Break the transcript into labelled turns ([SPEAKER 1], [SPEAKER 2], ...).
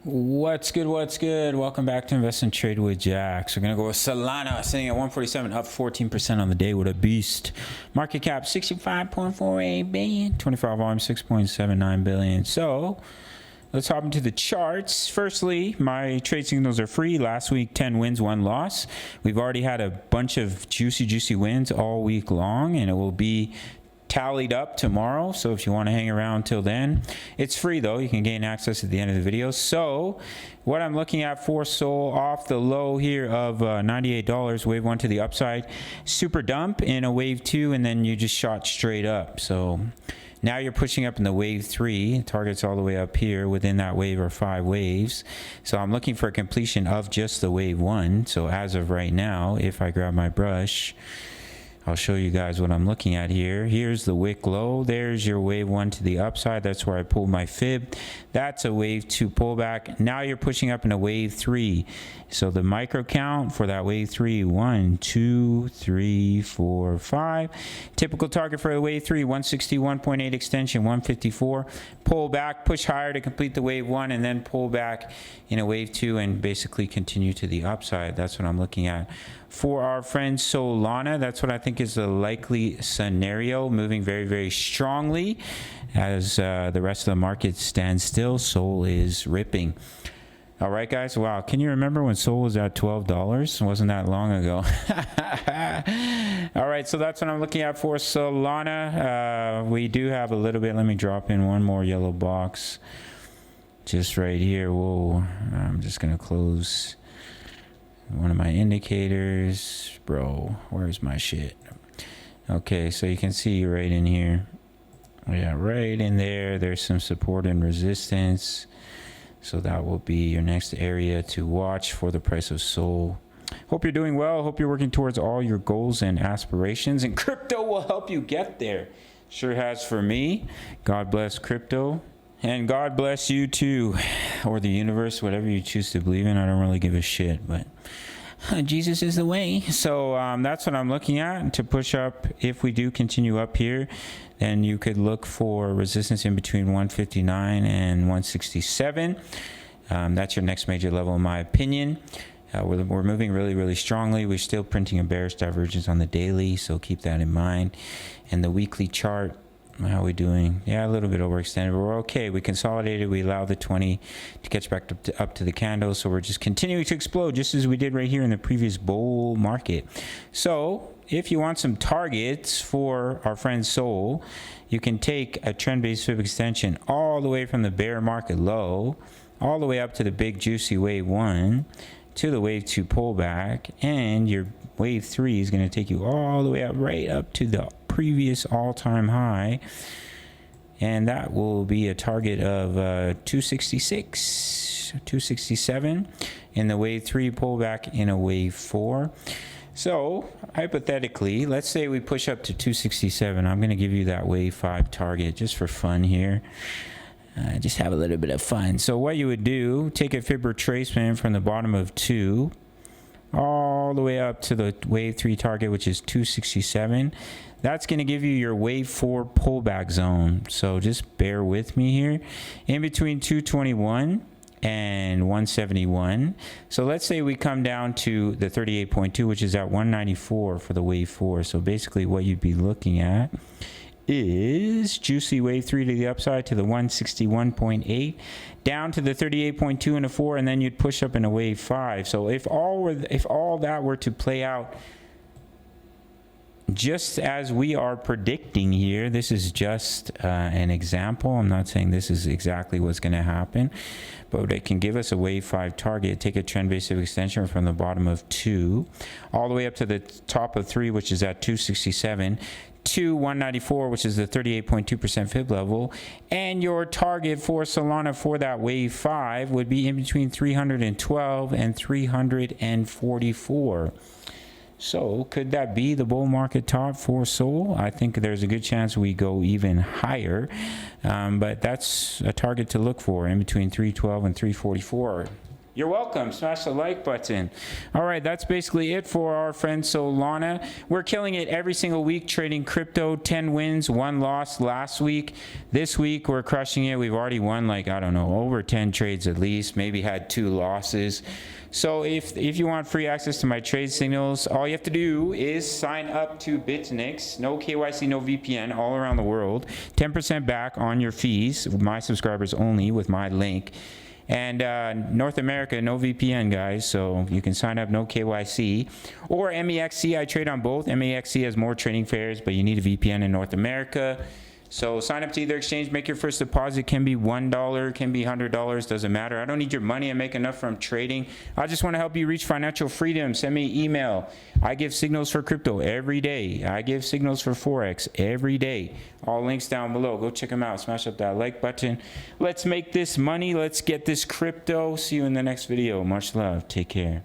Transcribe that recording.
[SPEAKER 1] What's good? What's good? Welcome back to Invest and Trade with Jack. So we're gonna go with Solana, sitting at 147, up 14% on the day with a beast. Market cap 65.48 billion, 24 volume 6.79 billion. So let's hop into the charts. Firstly, my trade signals are free. Last week, 10 wins, 1 loss. We've already had a bunch of juicy wins all week long, and it will be tallied up tomorrow. So if you want to hang around till then, it's free though. You can gain access at the end of the video. So what I'm looking at for Sol, off the low here of $98, wave 1 to the upside, super dump in a wave 2, and then you just shot straight up. So now you're pushing up in the wave 3. Target's all the way up here. Within that wave are 5 waves. So I'm looking for a completion of just the wave 1. So as of right now, if I grab my brush, I'll show you guys what I'm looking at here. Here's the wick low. There's your wave 1 to the upside. That's where I pulled my fib. That's a wave 2 pullback. Now you're pushing up in a wave 3. So the micro count for that wave 3, 1, 2, 3, 4, 5. Typical target for the wave 3, 161.8 extension, 154. Pull back, push higher to complete the wave 1, and then pull back in a wave 2 and basically continue to the upside. That's what I'm looking at. For our friend Solana, that's what I think is the likely scenario, moving very strongly as the rest of the market stands still. Sol is ripping. All right, guys. Wow. Can you remember when Sol was at $12? It wasn't that long ago. All right. So that's what I'm looking at for Solana. We do have a little bit. Let me drop in one more yellow box just right here. Whoa. I'm just going to close one of my indicators. Bro, where's my shit? Okay. So you can see right in here. Yeah, right in there. There's some support and resistance. So that will be your next area to watch for the price of Sol. Hope you're doing well. Hope you're working towards all your goals and aspirations, and crypto will help you get there. Sure has for me. God bless crypto, and God bless you too, or the universe, whatever you choose to believe in. I don't really give a shit, but Jesus is the way. So that's what I'm looking at to push up. If we do continue up here, then you could look for resistance in between 159 and 167. That's your next major level, in my opinion. We're moving really strongly. We're still printing a bearish divergence on the daily, so keep that in mind. And the weekly chart, how are we doing? Yeah, a little bit overextended, but we're okay. We consolidated. We allowed the 20 to catch back up to the candle. So we're just continuing to explode, just as we did right here in the previous bull market. So if you want some targets for our friend Sol, you can take a trend-based fib extension all the way from the bear market low, all the way up to the big juicy wave 1, to the wave 2 pullback, and your wave 3 is going to take you all the way up, right up to the previous all-time high, and that will be a target of 266, 267 in the wave 3 pullback in a wave 4. So hypothetically, let's say we push up to 267. I'm going to give you that wave 5 target just for fun here. Just have a little bit of fun. So what you would do, take a fib retracement from the bottom of 2 all the way up to the wave 3 target, which is 267. That's going to give you your wave 4 pullback zone. So just bear with me here. In between 221 and 171. So let's say we come down to the 38.2, which is at 194 for the wave 4. So basically what you'd be looking at is juicy wave 3 to the upside to the 161.8, down to the 38.2 and a 4, and then you'd push up in a wave 5. So if all that were to play out just as we are predicting here, this is just an example. I'm not saying this is exactly what's going to happen, but it can give us a wave 5 target. Take a trend-based extension from the bottom of 2 all the way up to the top of 3, which is at 267, to 194, which is the 38.2% fib level, and your target for Solana for that wave 5 would be in between 312 and 344. So could that be the bull market top for Sol? I think there's a good chance we go even higher, but that's a target to look for in between 312 and 344. You're welcome. Smash the like button. All right, that's basically it for our friend Solana. We're killing it every single week trading crypto. 10 wins, 1 loss last week. This week we're crushing it. We've already won like, I don't know, over 10 trades at least. Maybe had 2 losses. So if you want free access to my trade signals, all you have to do is sign up to BITUNIX. No KYC, no VPN, all around the world. 10% back on your fees. My subscribers only with my link. And North America, no VPN, guys, so you can sign up, no KYC. Or MEXC, I trade on both. MEXC has more trading pairs, but you need a VPN in North America. So sign up to either exchange, make your first deposit. Can be $1, can be $100, doesn't matter. I don't need your money. I make enough from trading. I just want to help you reach financial freedom. Send me an email. I give signals for crypto every day. I give signals for Forex every day. All links down below. Go check them out. Smash up that like button. Let's make this money. Let's get this crypto. See you in the next video. Much love. Take care.